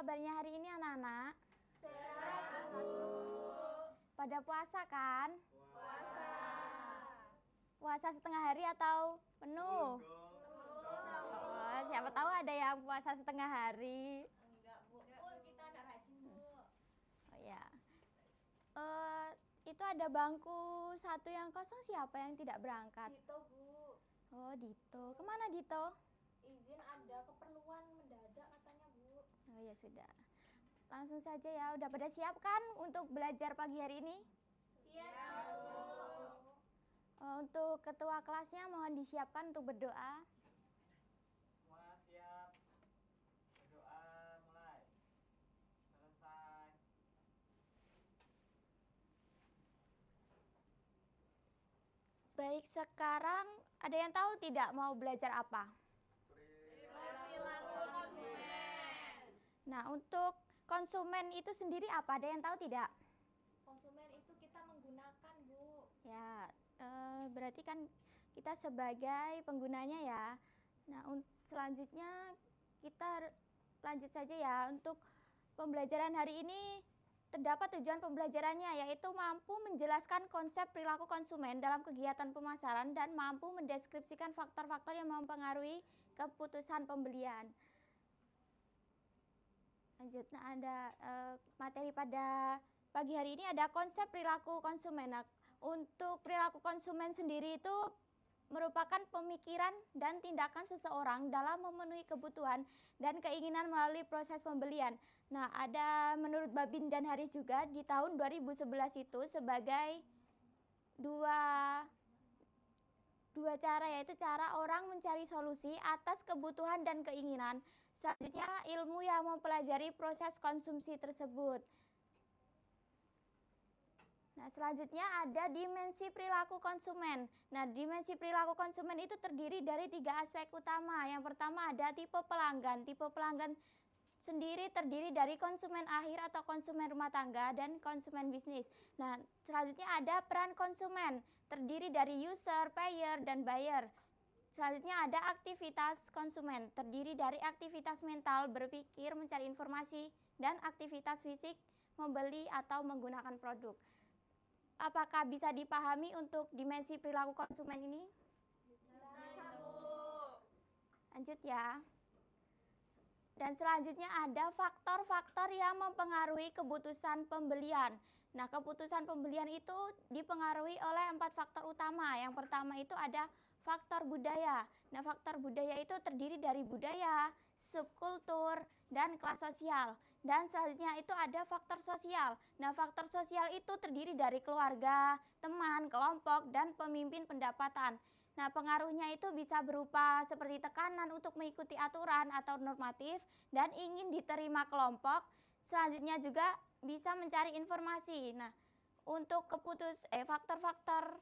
kabarnya hari ini anak-anak? Sehat, Bu. Pada puasa kan? Puasa. Puasa setengah hari atau penuh? Oh, siapa tahu ada yang puasa setengah hari. Enggak, Bu. Kita ada rajin, Bu. Oh ya. Itu ada bangku satu yang kosong, siapa yang tidak berangkat? Dito, Bu. Oh, Dito. Kemana Dito? Izin ada keperluan mendadak katanya, Bu. Oh ya sudah. Langsung saja ya. Udah pada siap kan untuk belajar pagi hari ini? Siap, Bu. Untuk ketua kelasnya mohon disiapkan untuk berdoa. Semua siap. Berdoa mulai. Selesai. Baik, sekarang ada yang tahu tidak mau belajar apa? Perilaku konsumen. Nah, untuk konsumen itu sendiri apa? Ada yang tahu tidak? Konsumen itu kita menggunakan, Bu. Ya, berarti kan kita sebagai penggunanya ya. Nah, selanjutnya kita lanjut saja ya. Untuk pembelajaran hari ini terdapat tujuan pembelajarannya yaitu mampu menjelaskan konsep perilaku konsumen dalam kegiatan pemasaran dan mampu mendeskripsikan faktor-faktor yang mempengaruhi keputusan pembelian. Lanjut, nah ada materi pada pagi hari ini ada konsep perilaku konsumen. Nah, untuk perilaku konsumen sendiri itu merupakan pemikiran dan tindakan seseorang dalam memenuhi kebutuhan dan keinginan melalui proses pembelian. Nah, ada menurut Babin dan Haris juga di tahun 2011 itu sebagai dua cara, yaitu cara orang mencari solusi atas kebutuhan dan keinginan. Selanjutnya ilmu yang mempelajari proses konsumsi tersebut. Nah, selanjutnya ada dimensi perilaku konsumen. Nah, dimensi perilaku konsumen itu terdiri dari 3 aspek utama. Yang pertama ada tipe pelanggan. Tipe pelanggan sendiri terdiri dari konsumen akhir atau konsumen rumah tangga dan konsumen bisnis. Nah, selanjutnya ada peran konsumen. Terdiri dari user, payer, dan buyer. Selanjutnya ada aktivitas konsumen. Terdiri dari aktivitas mental, berpikir, mencari informasi, dan aktivitas fisik, membeli atau menggunakan produk. Apakah bisa dipahami untuk dimensi perilaku konsumen ini? Bisa, Bu. Lanjut ya. Dan selanjutnya ada faktor-faktor yang mempengaruhi keputusan pembelian. Nah, keputusan pembelian itu dipengaruhi oleh 4 faktor utama. Yang pertama itu ada faktor budaya. Nah, faktor budaya itu terdiri dari budaya, subkultur, dan kelas sosial. Dan selanjutnya itu ada faktor sosial. Nah, faktor sosial itu terdiri dari keluarga, teman, kelompok, dan pemimpin pendapatan. Nah, pengaruhnya itu bisa berupa seperti tekanan untuk mengikuti aturan atau normatif dan ingin diterima kelompok. Selanjutnya juga bisa mencari informasi. Nah, untuk faktor-faktor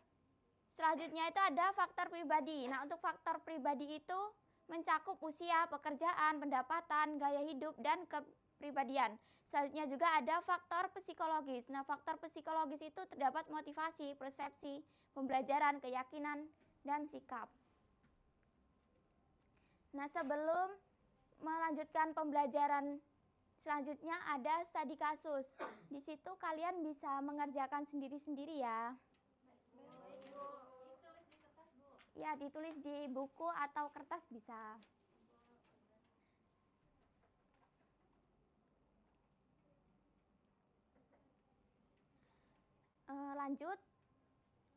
selanjutnya itu ada faktor pribadi. Nah, untuk faktor pribadi itu mencakup usia, pekerjaan, pendapatan, gaya hidup, dan kepribadian. Selanjutnya juga ada faktor psikologis. Nah, faktor psikologis itu terdapat motivasi, persepsi, pembelajaran, keyakinan, dan sikap. Nah, sebelum melanjutkan pembelajaran selanjutnya ada studi kasus. Di situ kalian bisa mengerjakan sendiri-sendiri ya. Ditulis di kertas, Bu. Ya, ditulis di buku atau kertas bisa. Lanjut.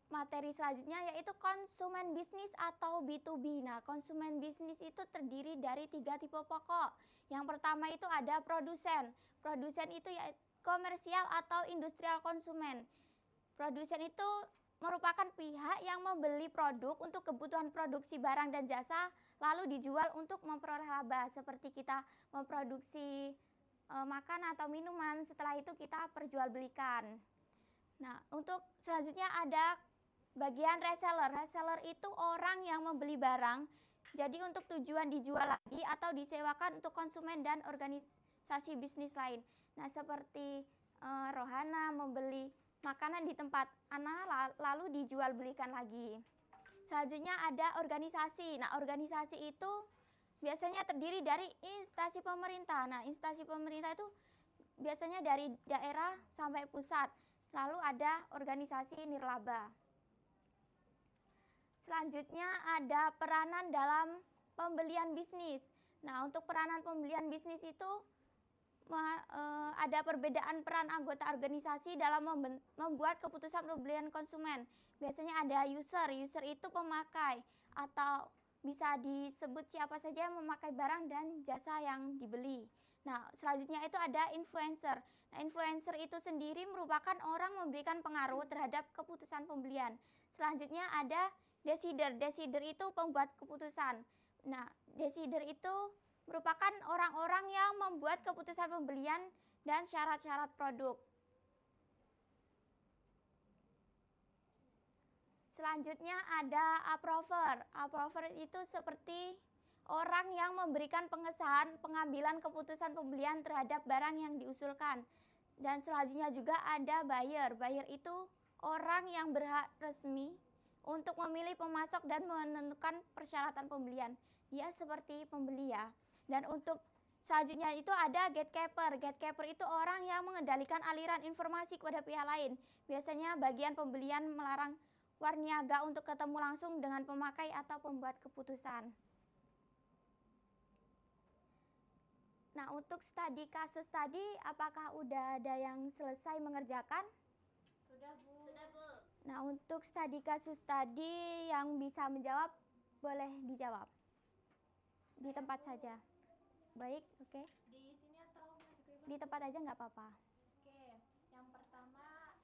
Materi selanjutnya yaitu konsumen bisnis atau B2B. Nah, konsumen bisnis itu terdiri dari 3 tipe pokok. Yang pertama itu ada produsen. Produsen itu yaitu komersial atau industrial konsumen. Produsen itu merupakan pihak yang membeli produk untuk kebutuhan produksi barang dan jasa lalu dijual untuk memperoleh laba. Seperti kita memproduksi makan atau minuman, setelah itu kita perjualbelikan. Nah, untuk selanjutnya ada bagian reseller. Reseller itu orang yang membeli barang, jadi untuk tujuan dijual lagi atau disewakan untuk konsumen dan organisasi bisnis lain. Nah, seperti Rohana membeli makanan di tempat Ana lalu dijual belikan lagi. Selanjutnya ada organisasi. Nah, organisasi itu biasanya terdiri dari instansi pemerintah. Nah, instansi pemerintah itu biasanya dari daerah sampai pusat. Lalu ada organisasi nirlaba. Selanjutnya ada peranan dalam pembelian bisnis. Nah, untuk peranan pembelian bisnis itu ada perbedaan peran anggota organisasi dalam membuat keputusan pembelian konsumen. Biasanya ada user. User itu pemakai atau bisa disebut siapa saja yang memakai barang dan jasa yang dibeli. Nah, selanjutnya itu ada influencer. Nah, influencer itu sendiri merupakan orang memberikan pengaruh terhadap keputusan pembelian. Selanjutnya ada decider. Decider itu pembuat keputusan. Nah, decider itu merupakan orang-orang yang membuat keputusan pembelian dan syarat-syarat produk. Selanjutnya ada approver. Approver itu seperti orang yang memberikan pengesahan pengambilan keputusan pembelian terhadap barang yang diusulkan. Dan selanjutnya juga ada buyer. Buyer itu orang yang berhak resmi untuk memilih pemasok dan menentukan persyaratan pembelian. Dia seperti pembeli ya. Dan untuk selanjutnya itu ada gatekeeper. Gatekeeper itu orang yang mengendalikan aliran informasi kepada pihak lain. Biasanya bagian pembelian melarang warniaga untuk ketemu langsung dengan pemakai atau pembuat keputusan. Nah, untuk studi kasus tadi, apakah udah ada yang selesai mengerjakan? Sudah, Bu. Nah, untuk studi kasus tadi yang bisa menjawab, boleh dijawab di tempat saja. Baik, oke. Di sini atau maju ke depan? Di tempat aja nggak apa-apa. Oke, yang pertama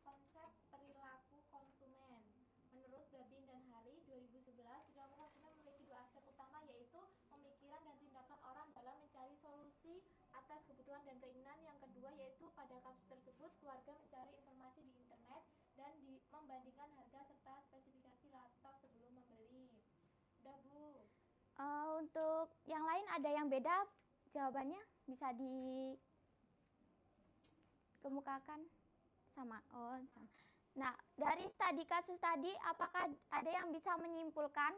konsep perilaku konsumen. Menurut Gabin dan Haris 2011, perilaku konsumen memiliki dua aspek utama, yaitu pemikiran dan tindakan orang dalam mencari solusi atas kebutuhan dan keinginan. Yang kedua yaitu pada kasus tersebut keluarga mencari informasi di internet dan membandingkan harga serta spesifikasi laptop sebelum membeli. Udah, Bu. Untuk yang lain ada yang beda jawabannya? Bisa dikemukakan? Sama. Oh, sama. Nah, dari studi kasus tadi, apakah ada yang bisa menyimpulkan?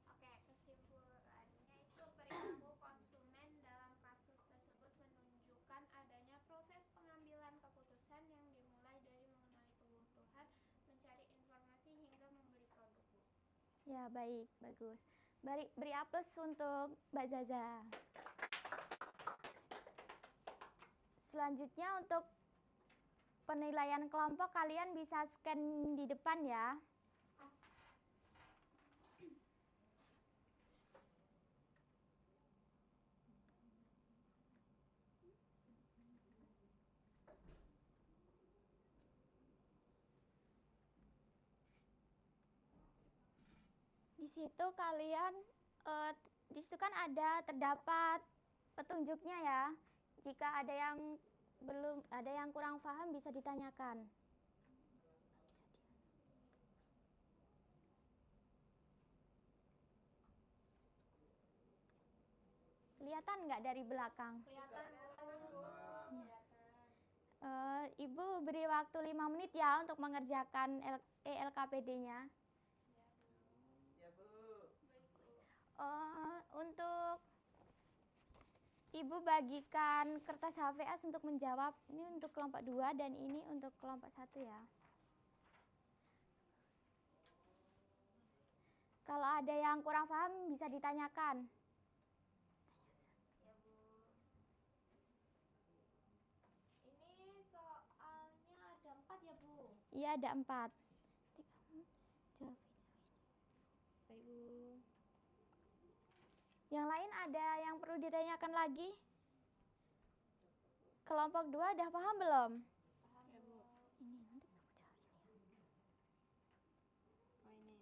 Oke, kesimpulannya itu perilaku konsumen dalam kasus tersebut menunjukkan adanya proses pengambilan keputusan yang dimulai dari mengenali kebutuhan, mencari informasi hingga membeli produk, Bu. Ya, baik, bagus. Beri A+ untuk Mbak Zaza. Selanjutnya untuk penilaian kelompok, kalian bisa scan di depan ya. Di situ kalian di situ kan terdapat petunjuknya ya. Jika ada yang kurang paham bisa ditanyakan. Kelihatan nggak dari belakang? Kelihatan, Bu. Ibu beri waktu 5 menit ya untuk mengerjakan LKPD-nya. Ya, Bu. Untuk Ibu bagikan kertas HVS untuk menjawab. Ini untuk kelompok 2 dan ini untuk kelompok 1 ya. Kalau ada yang kurang paham bisa ditanyakan. Ya, Bu. Ini soalnya ada 4 ya, Bu? Iya, ada 4. Jawab. Baik, Bu. Yang lain ada yang perlu ditanyakan lagi? Kelompok 2 udah paham belum? Paham, ya, Bu. Ini nanti aku jawab ini. Oh, ini.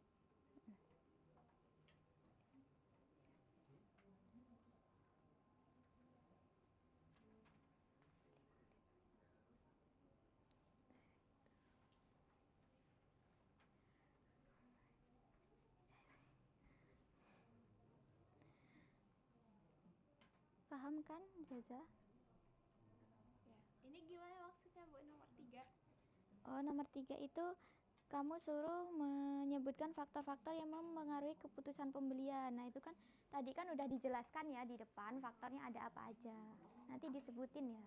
Paham kan, Zaza? Ya. Ini gimana maksudnya, Bu, nomor 3? Oh, nomor 3 itu kamu suruh menyebutkan faktor-faktor yang mempengaruhi keputusan pembelian. Nah, itu kan tadi kan udah dijelaskan ya di depan faktornya ada apa aja. Nanti disebutin ya.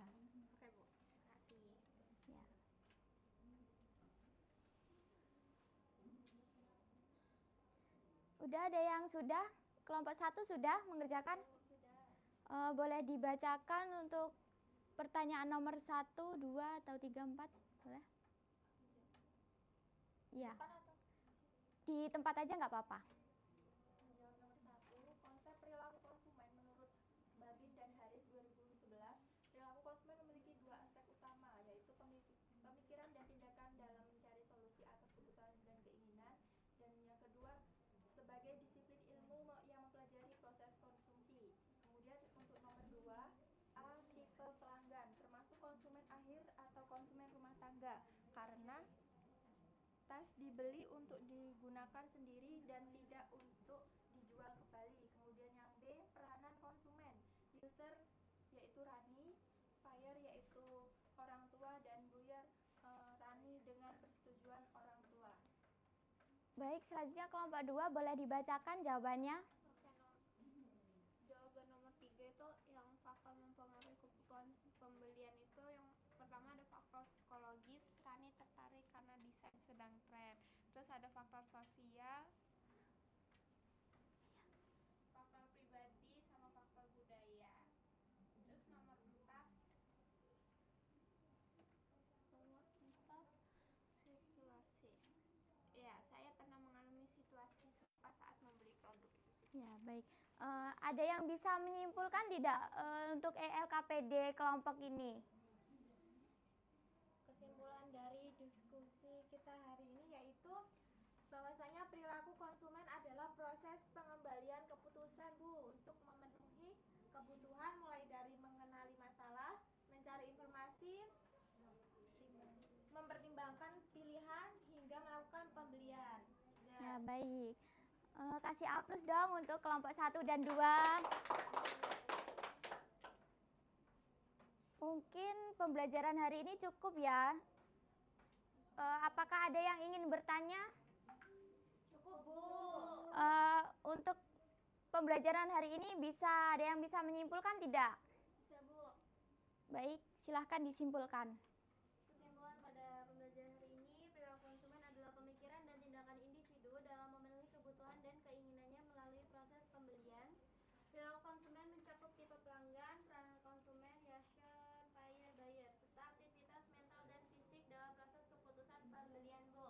Oke, Bu. Makasih. Ya. Udah ada yang sudah? Kelompok 1 sudah mengerjakan? Boleh dibacakan untuk pertanyaan nomor 1, 2, atau 3, 4? Boleh? Iya. Di tempat aja nggak apa-apa. Menjawab nomor 1, konsep perilaku konsumen menurut Babin dan Haris 2011. Perilaku konsumen memiliki dua aspek utama, yaitu pemikiran dan tindakan dalam mencari solusi atas kebutuhan dan keinginan, dan yang kedua sebagai disiplin ilmu yang mempelajari proses konsumsi. Kemudian untuk nomor 2, A. Tipe pelanggan, termasuk konsumen akhir atau konsumen rumah tangga, karena tas dibeli untuk digunakan sendiri dan tidak untuk dijual kembali. Kemudian yang B, peranan konsumen, user yaitu Rani, buyer yaitu orang tua, dan buyer Rani dengan persetujuan orang tua. Baik, selanjutnya kelompok 2 boleh dibacakan jawabannya. Oke, jawaban nomor 3 itu yang faktor mempengaruhi kebutuhan pembelian itu yang pertama ada faktor psikologis, Rani tertarik karena desain sedang tren. Terus ada faktor sosial, faktor pribadi, sama faktor budaya. Terus nomor 4 situasi. Ya, saya pernah mengalami situasi serupa saat membeli produk itu sih. Ya, baik. Ada yang bisa menyimpulkan tidak untuk ELKPD kelompok ini? Kesimpulan dari diskusi kita hari ini yaitu bahwasanya perilaku konsumen adalah proses pengembalian keputusan, Bu, untuk memenuhi kebutuhan mulai dari mengenali masalah, mencari informasi, mempertimbangkan pilihan hingga melakukan pembelian. Ya, baik. Kasih aplaus dong untuk kelompok 1 dan 2. Mungkin pembelajaran hari ini cukup ya. Apakah ada yang ingin bertanya? Cukup, Bu. Untuk pembelajaran hari ini ada yang bisa menyimpulkan tidak? Bisa, Bu. Baik, silahkan disimpulkan. Kesimpulan pada pembelajaran hari ini, perilaku konsumen adalah pemikiran dan tindakan individu dalam memenuhi kebutuhan dan keinginannya melalui proses pembelian. Perilaku konsumen mencakup tipe pelanggan, peranan konsumen, user, buyer, serta aktivitas mental dan fisik dalam proses keputusan pembelian, Bu.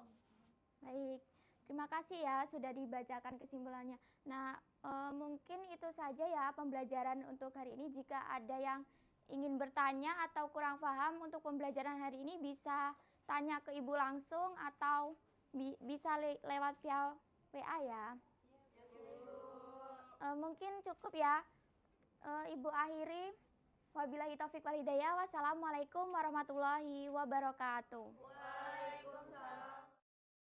Baik, terima kasih ya sudah dibacakan kesimpulannya. Nah, mungkin itu saja ya pembelajaran untuk hari ini. Jika ada yang ingin bertanya atau kurang paham untuk pembelajaran hari ini, bisa tanya ke Ibu langsung atau bisa lewat via WA ya. Mungkin cukup ya. Ibu akhiri. Wabillahi taufiq wal hidayah. Wassalamualaikum warahmatullahi wabarakatuh.